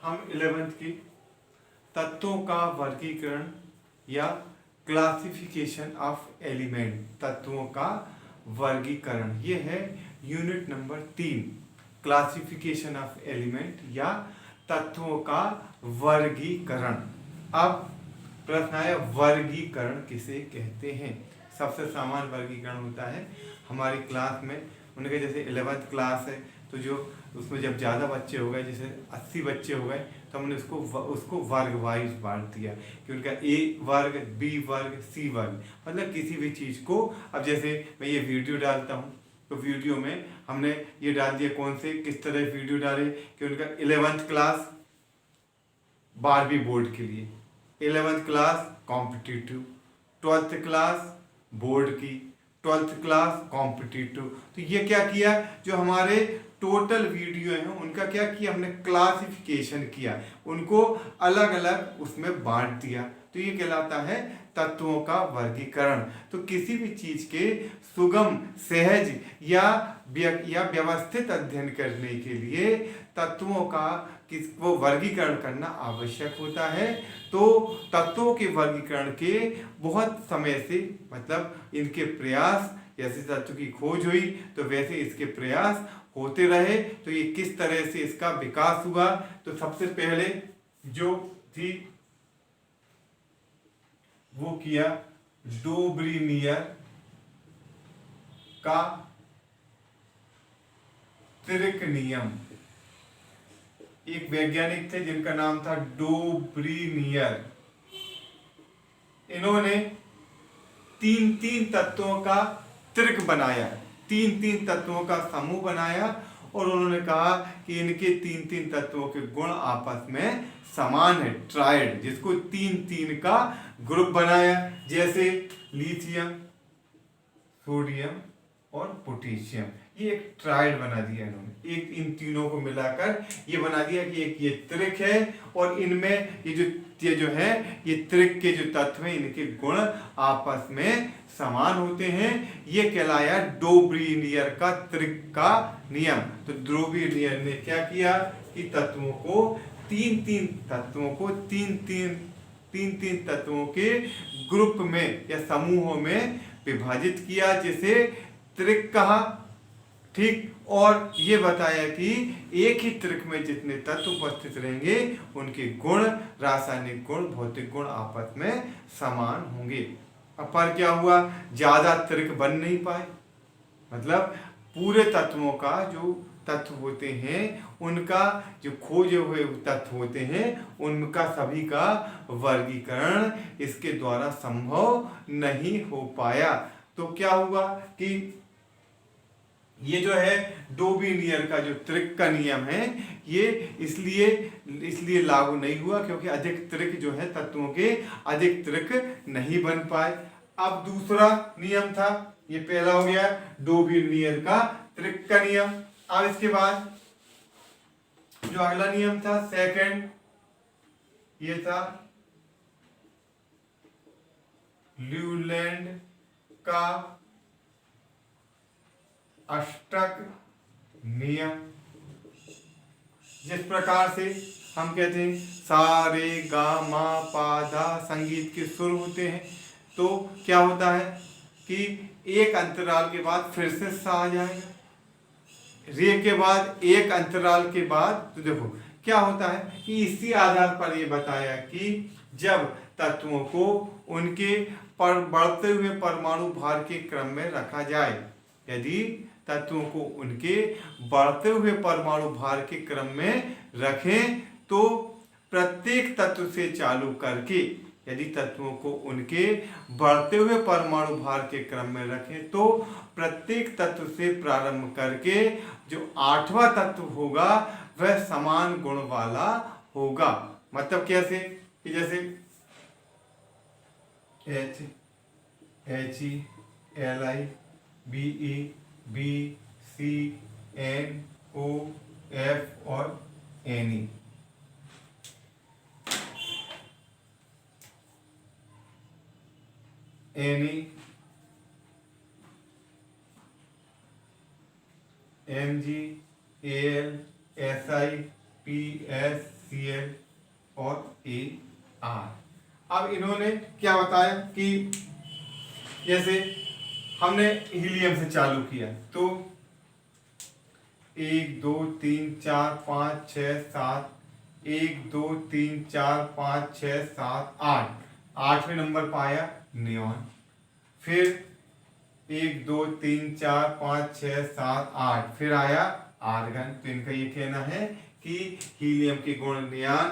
हम 11th की तत्वों का वर्गीकरण या क्लासिफिकेशन ऑफ एलिमेंट, तत्वों का वर्गीकरण, ये है unit number 3, classification of element या तत्वों का वर्गीकरण। अब प्रश्न आया, वर्गीकरण किसे कहते हैं? सबसे सामान्य वर्गीकरण होता है हमारी क्लास में, उनके जैसे 11th क्लास है तो जो उसमें जब ज़्यादा बच्चे हो गए, जैसे 80 बच्चे हो गए, तो हमने उसको वर्ग वाइज बांट दिया कि उनका ए वर्ग, बी वर्ग, सी वर्ग, मतलब किसी भी चीज़ को। अब जैसे मैं ये वीडियो डालता हूँ तो वीडियो में हमने ये डाल दिया, कौन से किस तरह वीडियो डाले कि उनका 11th क्लास 12वीं बोर्ड के लिए, 11th class competitive, 12th class board की, 12th क्लास कॉम्पिटिटिव। तो ये क्या किया, जो हमारे टोटल वीडियो हैं उनका क्या किया हमने, क्लासिफिकेशन किया, उनको अलग अलग उसमें बांट दिया। तो ये कहलाता है तत्वों का वर्गीकरण। तो किसी भी चीज के सुगम, सहज या व्यवस्थित अध्ययन करने के लिए तत्वों का वो वर्गीकरण करना आवश्यक होता है। तो तत्वों के वर्गीकरण के बहुत समय से, मतलब इनके प्रयास, जैसे तत्व की खोज हुई तो वैसे इसके प्रयास होते रहे। तो ये किस तरह से इसका विकास हुआ, तो सबसे पहले जो थी वो किया डोब्रीनियर का त्रिक नियम। एक वैज्ञानिक थे जिनका नाम था डोब्रीनियर। इन्होंने तीन तीन तत्वों का त्रिक बनाया, तीन तीन तत्वों का समूह बनाया, और उन्होंने कहा कि इनके तीन तीन तत्वों के गुण आपस में समान है, ट्राइड, जिसको तीन तीन का ग्रुप बनाया, जैसे लिथियम, सोडियम और पोटेशियम। ये एक ट्राइड बना दिया इन्होंने, एक इन तीनों को मिलाकर ये बना दिया कि एक ये त्रिक है, और इनमें ये जो है ये त्रिक के जो तत्व हैं इनके गुण आपस में समान होते हैं। ये कहलाया डोब्रीनियर का त्रिक का नियम। तो डोब्रीनियर ने क्या किया कि तत्वों को तीन तीन तत्वों के ग्रुप में या समूहों में विभाजित किया, जिसे त्रिक कहा। ठीक, और ये बताया कि एक ही त्रिक में जितने तत्व उपस्थित रहेंगे उनके गुण, रासायनिक गुण, भौतिक गुण आपस में समान होंगे। अब पर क्या हुआ, ज्यादा त्रिक बन नहीं पाए, मतलब पूरे तत्वों का जो तत्व होते हैं उनका जो खोजे हुए तत्व होते हैं उनका सभी का वर्गीकरण इसके द्वारा संभव नहीं हो पाया। तो क्या हुआ कि ये जो है डोब्रीनियर का जो त्रिक का नियम है ये इसलिए लागू नहीं हुआ क्योंकि अधिक त्रिक जो है तत्वों के अधिक त्रिक नहीं बन पाए। अब दूसरा नियम था, ये पहला हो गया डोब्रीनियर का त्रिक का नियम। अब इसके बाद जो अगला नियम था सेकंड, ये था ल्यूलैंड का अष्टक नियम। जिस प्रकार से हम कहते हैं सा रे गा मा पा धा संगीत के सुर होते हैं, तो क्या होता है कि एक अंतराल के बाद फिर से सा आ जाएगा, रे के बाद एक अंतराल के बाद। तो देखो क्या होता है कि इसी आधार पर ये बताया कि जब तत्वों को उनके बढ़ते हुए परमाणु भार के क्रम में रखा जाए, यदि तत्वों को उनके बढ़ते हुए परमाणु भार के क्रम में रखें तो प्रत्येक तत्व से चालू करके, यदि तत्वों को उनके बढ़ते हुए परमाणु भार के क्रम में रखें तो प्रत्येक तत्व से प्रारंभ करके जो आठवां तत्व होगा वह समान गुण वाला होगा। मतलब कैसे कि जैसे H, He, Li, Be, Bc, NO, F और Ne। Ne, Mg, Al, Si, PsCl और AR। अब इन्होंने क्या बताया कि जैसे हमने हीलियम से चालू किया तो 1 2 3 4 5 6 7, 1 2 3 4 5 6 7 8, 8वें नंबर पाया नियॉन। फिर 1 2 3 4 5 6 7 8, फिर आया आर्गन। तो इनका ये कहना है कि हीलियम के गुण नियॉन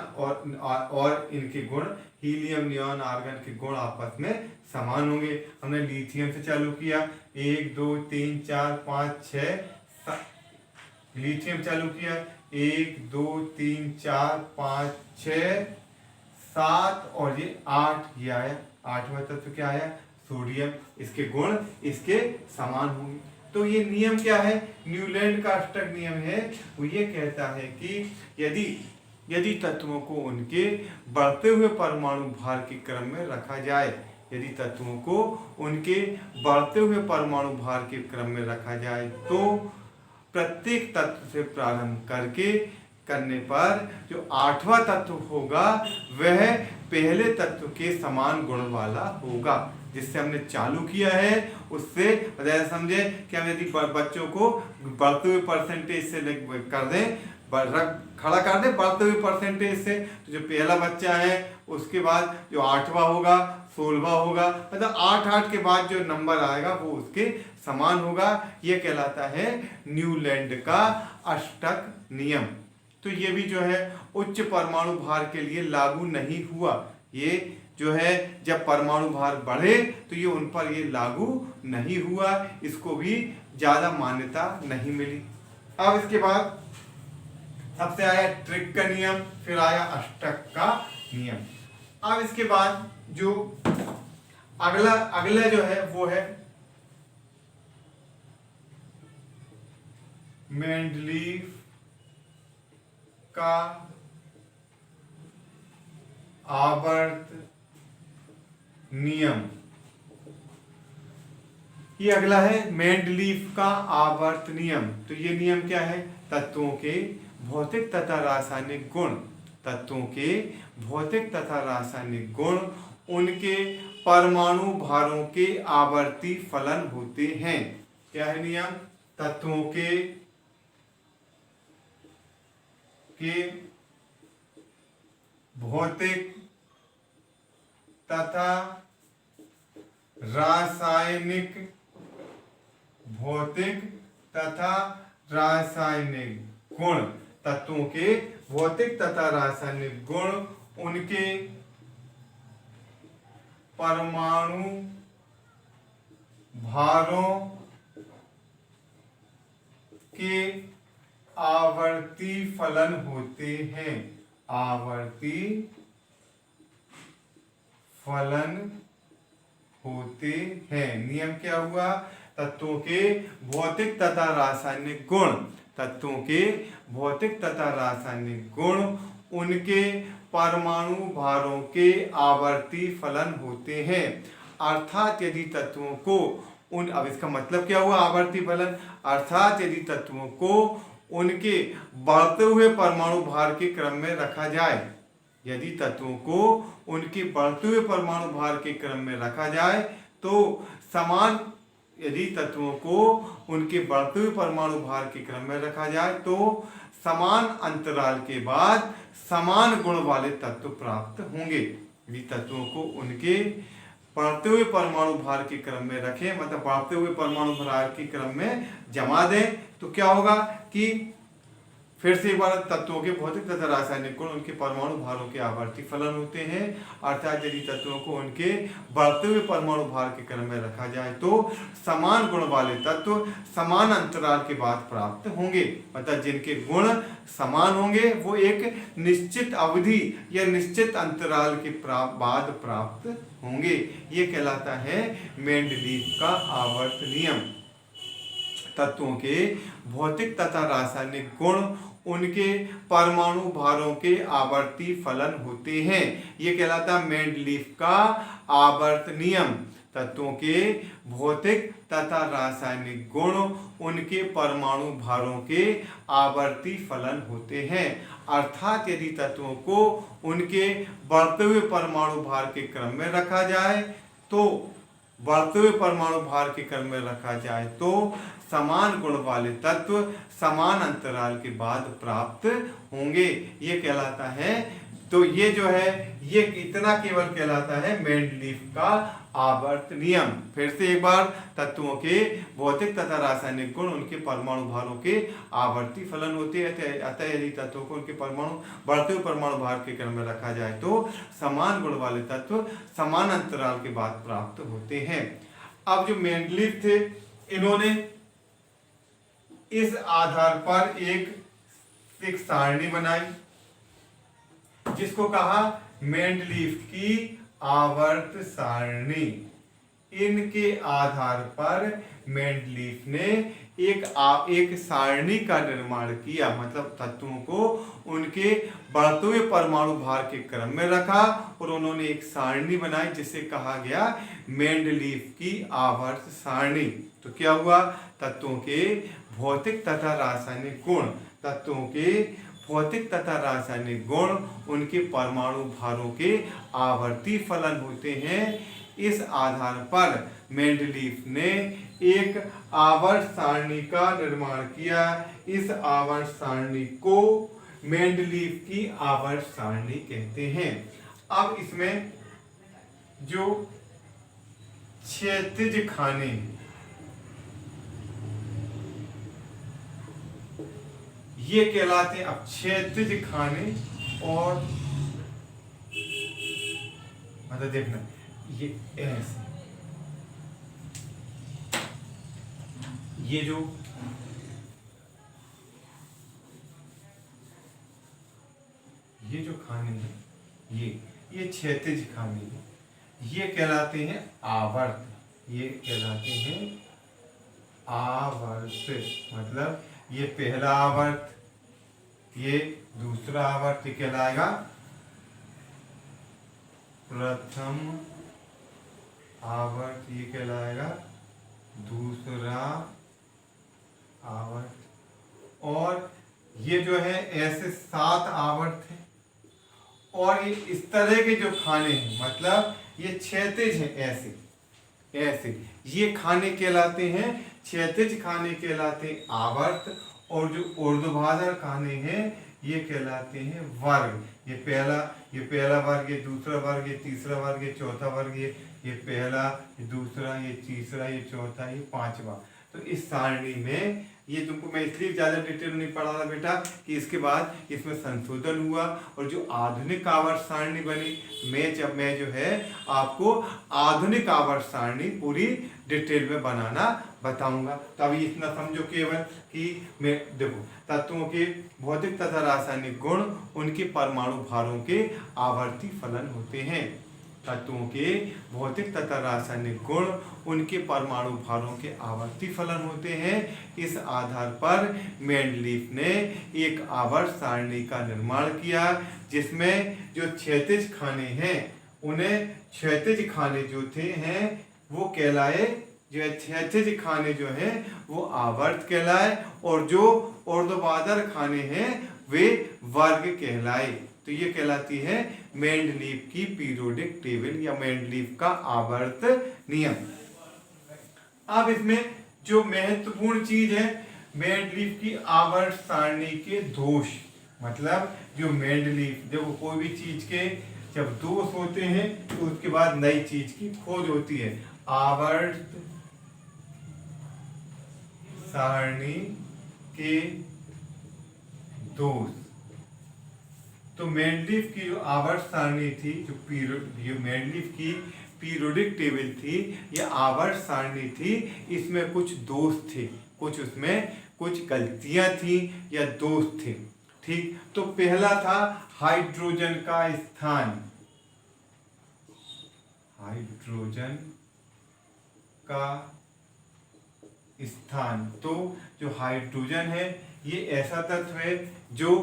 और इनके गुण हीलियम नियॉन आर्गन के गुण आपस में समान होंगे। हमने लिथियम से चालू किया 1 2 3 4 5 6, लिथियम चालू किया 1 2 3 4 5 6 7 और ये 8, ये आया 8वां तत्व क्या आया सोडियम। इसके गुण इसके समान होंगे। तो ये नियम क्या है, न्यूलैंड का अष्टक नियम है। वो ये कहता है कि यदि तत्वों को उनके बढ़ते हुए परमाणु भार के क्रम में रखा जाए, यदि तत्वों को उनके बढ़ते हुए परमाणु भार के क्रम में रखा जाए तो प्रत्येक तत्व से प्रारंभ करने पर जो 8वां तत्व होगा वह पहले तत्व के समान गुण वाला होगा। जिससे हमने चालू किया है उससे जैसे समझे कि हम यदि बच्चों को बढ़ते हुए परसेंटेज से कर दें, खड़ा कर दें बढ़ते हुए परसेंटेज से, तो जो पहला बच्चा है उसके बाद जो 8वां होगा 16वां होगा, मतलब 8 के बाद जो नंबर आएगा वो उसके समान होगा। ये कहलाता है न्यूलैंड का अष्टक नियम। तो ये भी जो है उच्च परमाणु भार के लिए लागू नहीं हुआ। ये जो है जब परमाणु भार बढ़े तो ये उन पर ये लागू नहीं हुआ, इसको भी ज्यादा मान्यता नहीं मिली। अब इसके बाद सबसे आया ट्रिक का नियम, फिर आया अष्टक का नियम। अब इसके बाद जो अगला जो है वो है मेंडलीफ का आवर्त नियम। ये अगला है मेंडलीफ का आवर्त नियम। तो ये नियम क्या है, तत्वों के भौतिक तथा रासायनिक गुण, तत्वों के भौतिक तथा रासायनिक गुण उनके परमाणु भारों के आवर्ती फलन होते हैं। क्या है नियम, तत्वों के भौतिक तथा रासायनिक गुण, तत्वों के भौतिक तथा रासायनिक गुण उनके परमाणु भारों के आवर्ती फलन होते हैं। आवर्ती फलन होते हैं। नियम क्या हुआ, तत्वों के भौतिक तथा रासायनिक गुण, तत्वों के भौतिक तथा रासायनिक गुण उनके परमाणु भारों के आवर्ती फलन होते हैं। अर्थात यदि तत्वों को अब इसका मतलब क्या हुआ आवर्ती फलन, अर्थात यदि तत्वों को उनके बढ़ते हुए परमाणु भार के क्रम में रखा जाए, यदि तत्वों को उनके बढ़ते हुए परमाणु भार के क्रम में रखा जाए तो समान, यदि तत्वों को उनके बढ़ते हुए परमाणु भार के क्रम में रखा जाए तो समान अंतराल के बाद समान गुण वाले तत्व प्राप्त होंगे। यदि तत्वों को उनके बढ़ते हुए परमाणु भार के क्रम में रखें, मतलब बढ़ते हुए परमाणु भार के क्रम में जमा दें, तो क्या होगा कि फिर से एक बार तत्वों के भौतिक तथा रासायनिक गुण उनके परमाणु भारों के आवर्ती फलन होते हैं। अर्थात यदि तत्वों को उनके बढ़ते हुए परमाणु भार के क्रम में रखा जाए तो समान गुण वाले तत्व समान अंतराल के बाद प्राप्त होंगे, मतलब जिनके गुण समान होंगे वो एक निश्चित अवधि या निश्चित अंतराल के बाद प्राप्त होंगे। ये कहलाता है मेंडलीफ का आवर्त नियम। तत्वों के भौतिक तथा रासायनिक गुण उनके परमाणु भारों के आवर्ती फलन होते हैं। ये कहलाता है मेंडलीफ का आवर्त नियम। तत्वों के भौतिक तथा रासायनिक गुण उनके परमाणु भारों के आवर्ती फलन होते हैं। अर्थात यदि तत्वों को उनके बढ़ते हुए परमाणु भार के क्रम में रखा जाए तो समान गुण वाले तत्व समान अंतराल के बाद प्राप्त होंगे। ये कहलाता है, तो ये जो है ये इतना केवल कहलाता है मेंडलीफ का आवर्त नियम। फिर से एक बार, तत्वों के भौतिक तथा रासायनिक गुण उनके परमाणु भारों के आवर्ती फलन होते हैं। अतः यदि तत्वों को उनके बढ़ते हुए परमाणु भार के क्रम में रखा जाए तो समान गुण वाले तत्व समान अंतराल के बाद प्राप्त होते हैं। अब जो मेंडलीफ थे, इन्होंने इस आधार पर एक सारणी बनाई जिसको कहा मेंडलीफ की आवर्त सारणी। इनके आधार पर मेंडलीफ ने एक सारणी का निर्माण किया, मतलब तत्वों को उनके बढ़ते हुए परमाणु भार के क्रम में रखा और उन्होंने एक सारणी बनाई जिसे कहा गया मेंडलीफ की आवर्त सारणी। तो क्या हुआ, तत्वों के भौतिक तथा रासायनिक गुण उनके परमाणु भारों के आवर्ती फलन होते हैं। इस आधार पर मेंडलीफ ने एक आवर्त सारणी का निर्माण किया। इस आवर्त सारणी को मेंडलीफ की आवर्त सारणी कहते हैं। अब इसमें जो क्षैतिज खाने, ये कहलाते हैं अब क्षैतिज खाने, और मतलब देखना ये ऐसे, ये जो खाने हैं ये क्षैतिज खाने हैं, ये कहलाते हैं आवर्त। ये कहलाते हैं आवर्त, मतलब ये पहला आवर्त, ये दूसरा आवर्त कहलाएगा प्रथम आवर्त, ये कहलाएगा दूसरा आवर्त, और ये जो है ऐसे 7 आवर्त है। और ये इस तरह के जो खाने हैं, मतलब ये क्षैतिज हैं, ऐसे ये खाने कहलाते हैं क्षैतिज खाने कहलाते हैं आवर्त, और जो ऊर्ध्वाधर खाने हैं ये कहलाते हैं वर्ग। ये पहला वर्ग, ये दूसरा वर्ग, ये तीसरा वर्ग, ये चौथा वर्ग, ये पहला, ये दूसरा, ये तीसरा, ये चौथा, ये पांचवा। तो इस सारणी में ये तुमको मैं इसलिए ज़्यादा डिटेल नहीं पढ़ा रहा बेटा कि इसके बाद इसमें संशोधन हुआ और जो आधुनिक आवर्त सारणी बनी, मैं जो है आपको आधुनिक आवर्त सारणी पूरी डिटेल में बनाना बताऊंगा। तो अभी इतना समझो केवल कि मैं देखो, तत्वों के भौतिक तथा रासायनिक गुण उनके परमाणु भारों के आवर्ती फलन होते हैं। तत्वों के भौतिक तथा रासायनिक गुण उनके परमाणु भारों के आवर्ती फलन होते हैं। इस आधार पर मेंडलीफ ने एक आवर्त सारणी का निर्माण किया जिसमें जो क्षैतिज खाने हैं उन्हें क्षैतिज खाने जो थे हैं वो कहलाए, जो क्षैतिज खाने जो हैं वो आवर्त कहलाए, और जो ऊर्ध्वाधर खाने हैं वे वर्ग कहलाए। तो ये कहलाती है मेंडलीफ की पीरियोडिक टेबल या मेंडलीफ का आवर्त नियम। अब इसमें जो महत्वपूर्ण चीज है मेंडलीफ की आवर्त सारणी के दोष, मतलब जो मेंडलीफ, जब कोई भी चीज के जब दोष होते हैं तो उसके बाद नई चीज की खोज होती है। आवर्त सारणी के दोष, तो मेंडलीफ की जो आवर्त सारणी थी, जो मेंडलीफ की पीरियोडिक टेबल थी, यह आवर्त सारणी थी, इसमें कुछ दोष थे, उसमें कुछ गलतियां थी या दोष थे। ठीक, तो पहला था हाइड्रोजन का स्थान, हाइड्रोजन का स्थान। तो जो हाइड्रोजन है ये ऐसा तत्व है जो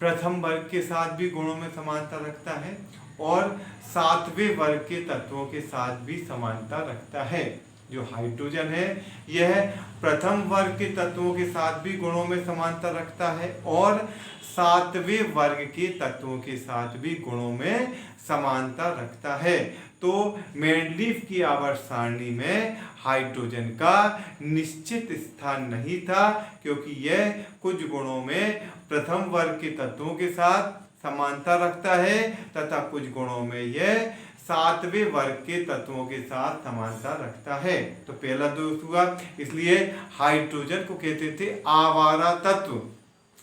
प्रथम वर्ग के साथ भी गुणों में समानता रखता है और 7वें वर्ग के तत्वों के साथ भी समानता रखता है। जो हाइड्रोजन है यह प्रथम वर्ग के तत्वों के साथ भी गुणों में समानता रखता है और 7वें वर्ग के तत्वों के साथ भी गुणों में समानता रखता है। तो मेंडलीफ की आवर्त सारणी में हाइड्रोजन का निश्चित स्थान नहीं था, क्योंकि यह कुछ गुणों में प्रथम वर्ग के तत्वों के साथ समानता रखता है तथा कुछ गुणों में यह 7वें वर्ग के तत्वों के साथ समानता रखता है। तो पहला दोष हुआ, इसलिए हाइड्रोजन को कहते थे आवारा तत्व।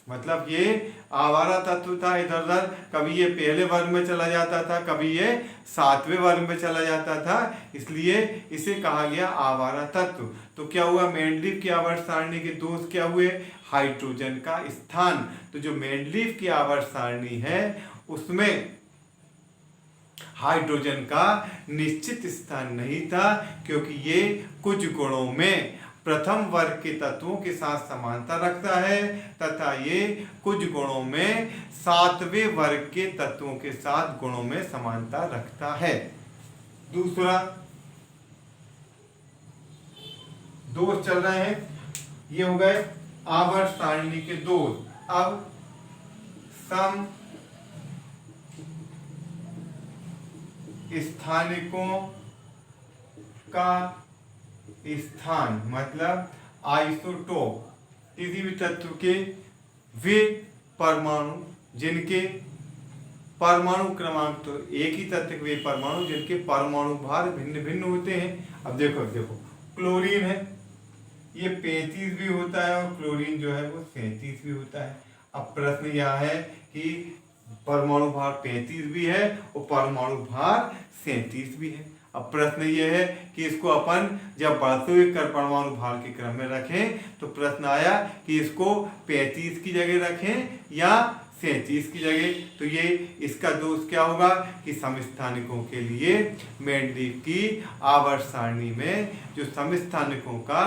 मतलब ये आवारा तत्व था, इधर उधर कभी ये पहले वर्ग में चला जाता था, कभी ये 7वें वर्ग में चला जाता था, इसलिए इसे कहा गया आवारा तत्व। तो क्या हुआ, मेंडलीफ की आवर्त सारणी के दोष क्या हुए, हाइड्रोजन का स्थान। तो जो मेंडलीफ की आवर्त सारणी है उसमें हाइड्रोजन का निश्चित स्थान नहीं था, क्योंकि ये कुछ गुणों में प्रथम वर्ग के तत्वों के साथ समानता रखता है तथा ये कुछ गुणों में 7वें वर्ग के तत्वों के साथ गुणों में समानता रखता है। दूसरा दोष चल रहे हैं, ये हो गए आवर्त सारणी के दोष। अब सम स्थानिकों का स्थान, मतलब आइसोटोप, किसी भी तत्व के वे परमाणु जिनके परमाणु क्रमांक, तो एक ही तत्व के वे परमाणु जिनके परमाणु भार भिन्न भिन्न होते हैं। अब देखो क्लोरीन है, ये 35 भी होता है और क्लोरीन जो है वो 37 भी होता है। अब प्रश्न यह है कि परमाणु भार 35 भी है और परमाणु भार 37 भी है। अब प्रश्न ये है कि इसको अपन जब बढ़ते हुए परमाणु भार के क्रम में रखें, तो प्रश्न आया कि इसको 35 की जगह रखें या 37 की जगह। तो ये इसका दोष क्या होगा कि समस्थानिकों के लिए मेंडलीफ की आवर्त सारणी में जो समस्थानिकों का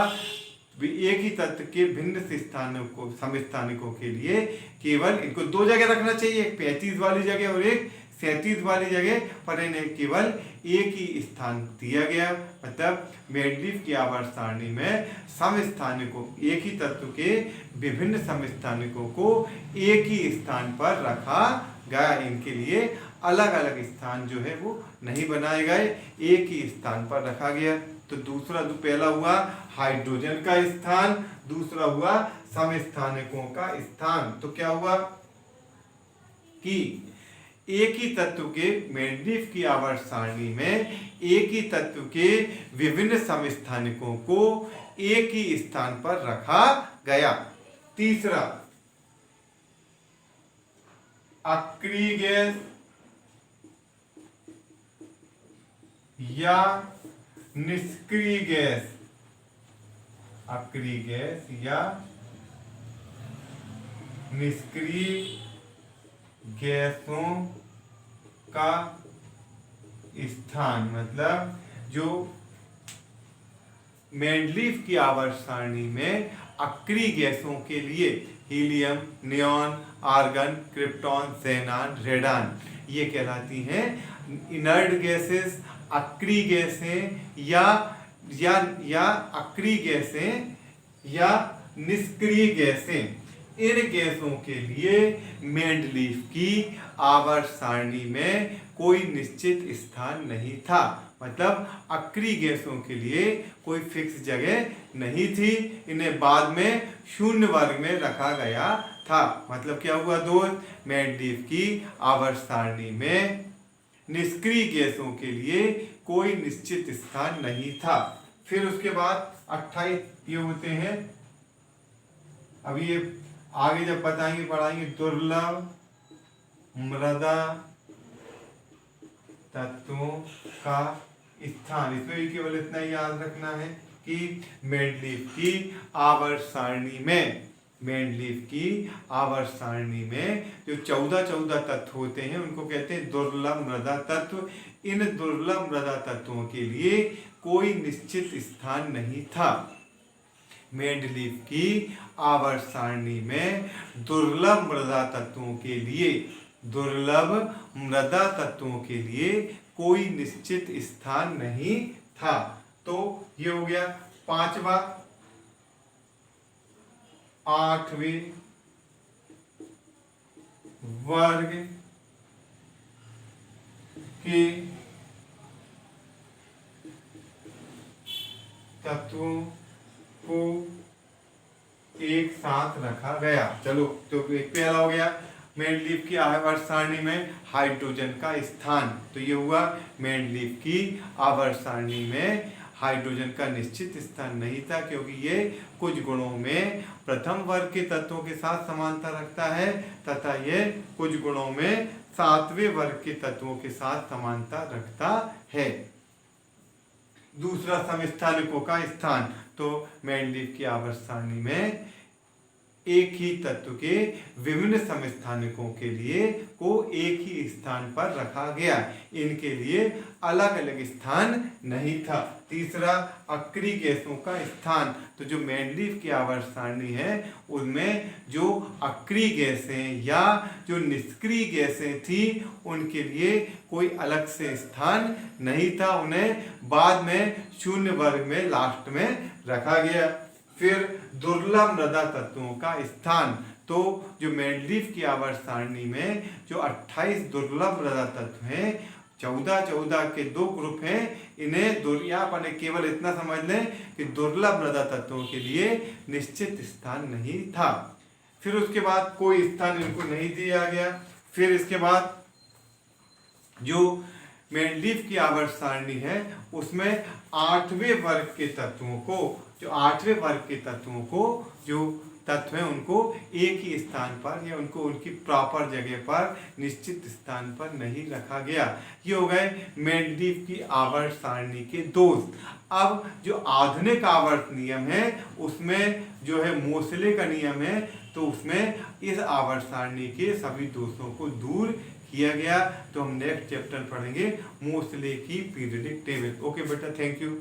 एक ही तत्व के भिन्न स्थानिकों समस्थानिकों के लिए केवल इनको दो जगह रखना चाहिए, एक 35 वाली जगह और एक 37 वाली जगह, पर इन्हें केवल एक ही स्थान दिया गया। मतलब मेंडलीफ की आवर्त सारणी में समस्थानिकों, एक ही तत्व के विभिन्न समस्थानिकों को एक ही स्थान पर रखा गया। इनके लिए अलग अलग स्थान जो है वो नहीं बनाए गए, एक ही स्थान पर रखा गया। तो दूसरा, पहला हुआ हाइड्रोजन का स्थान, दूसरा हुआ समस्थानिकों का स्थान। तो क्या हुआ कि एक ही तत्व के मेंडलीफ की आवर्त सारणी में एक ही तत्व के विभिन्न समस्थानिकों को एक ही स्थान पर रखा गया। तीसरा, अक्रिय गैस या निष्क्रिय गैस, अक्रिय गैस या निष्क्रिय गैसों का स्थान। मतलब जो मेंडलीफ की आवर्त सारणी में अक्रिय गैसों के लिए helium, neon, argon, krypton, xenon, radon, ये कहलाती हैं इनर्ट गैसेस, अक्रिय गैसें या अक्रिय गैसें या निष्क्रिय गैसें। इन गैसों के लिए मेंडलीफ की आवर्त सारणी में कोई निश्चित स्थान नहीं था। मतलब अक्रिय गैसों के लिए कोई फिक्स जगह नहीं थी, इन्हें बाद में शून्य वर्ग में रखा गया था। मतलब क्या हुआ दोस्त, मेंडलीफ की आवर्त सारणी में निष्क्रिय गैसों के लिए कोई निश्चित स्थान नहीं था। फिर उसके बाद 28 ये होते हैं, अभी ये आगे जब बताएंगे पढ़ाएंगे, दुर्लभ मृदा तत्वों का स्थान। इसमें भी केवल इतना ही याद रखना है कि मेंडलीफ की आवर्त सारणी में, मेंडलीफ की आवर्त सारणी में जो 14 तत्व होते हैं उनको कहते हैं दुर्लभ मृदा तत्व। इन दुर्लभ मृदा तत्वों के लिए कोई निश्चित स्थान नहीं था। मेंडलीफ की आवर्त सारणी में दुर्लभ मृदा तत्वों के लिए दुर्लभ मृदा तत्वों के लिए कोई निश्चित स्थान नहीं था। तो ये हो गया पांचवा। आठवें वर्ग के तत्वों को एक साथ रखा गया। चलो, तो एक पहला हो गया मेंडलीव की आवर्त सारणी में हाइड्रोजन का स्थान। तो ये हुआ मेंडलीव की आवर्त सारणी में हाइड्रोजन का निश्चित स्थान नहीं था, क्योंकि ये कुछ गुणों में प्रथम वर्ग के तत्वों के साथ समानता रखता है तथा ये कुछ गुणों में सातवें वर्ग के तत्वों के साथ समानता रखता है। दूसरा, समस्थानिकों का स्थान। तो मेंडलीव की आवर्त सारणी में एक ही तत्व के विभिन्न समस्थानिकों के लिए को एक ही स्थान पर रखा गया, इनके लिए अलग अलग स्थान नहीं था। तीसरा, अक्रिय गैसों का स्थान। तो जो मेंडलीव की आवर्त सारणी है उनमें जो अक्रिय गैसें या जो निष्क्रिय गैसें थी उनके लिए कोई अलग से स्थान नहीं था, उन्हें बाद में शून्य वर्ग में लास्ट में रखा गया। फिर दुर्लभ मृदा तत्वों का स्थान। तो जो मेंडलीव की आवर्त सारणी में जो 28 दुर्लभ मृदा तत्व हैं, 14 के दो ग्रुप हैं, इन्हें यहाँ पर केवल इतना समझ लें कि दुर्लभ मृदा तत्वों के लिए निश्चित स्थान नहीं था। फिर उसके बाद कोई स्थान इनको नहीं दिया गया। फिर इसके बाद जो मेंडलीव की आवर्त सारणी है उसमें आठवें वर्ग के तत्वों को, जो आठवें वर्ग के तत्वों को जो तत्व हैं उनको एक ही स्थान पर या उनको उनकी प्रॉपर जगह पर निश्चित स्थान पर नहीं रखा गया। ये हो गए मेंडलीव की आवर्त सारणी के दोष। अब जो आधुनिक आवर्त नियम है उसमें जो है मोसले का नियम है, तो उसमें इस आवर्त सारणी के सभी दोषों को दूर किया गया। तो हम नेक्स्ट चैप्टर पढ़ेंगे मोसले की पीरियडिक टेबल। ओके बेटा, थैंक यू।